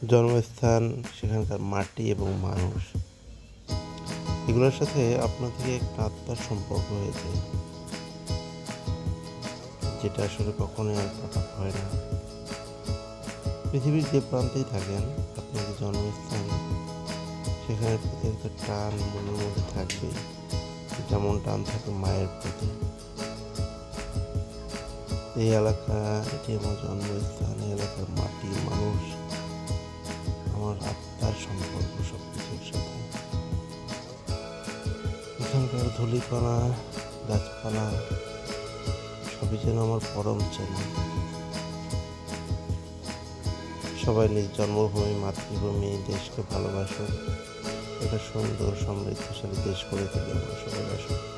জন্মস্থান, সেখানকার মাটি এবং মানুষ, এগুলোর সাথে আপনার থেকে একটা আত্মার সম্পর্ক হয়েছে, যেটা আসলে কখনোই আর কাটা হয় না। পৃথিবীর যে প্রান্তেই থাকেন, আপনার যে জন্মস্থান, সেখানে প্রতি একটা টান মনের মধ্যে থাকবেই, যেমন টান থাকে মায়ের প্রতি। এই এলাকা, এটি আমার জন্মস্থান, এই এলাকার মাটি, মানুষ আমার আত্মার সম্পর্ক সব কিছুর সাথে। এখানকার ধূলিকণা, গাছপালা সবই যেন আমার পরম চেনা। সবাই নিজ জন্মভূমি, মাতৃভূমি, দেশকে ভালোবাসুন। এটা সুন্দর সমৃদ্ধশালী দেশ করে তুলি আমরা সবাই। আসুন।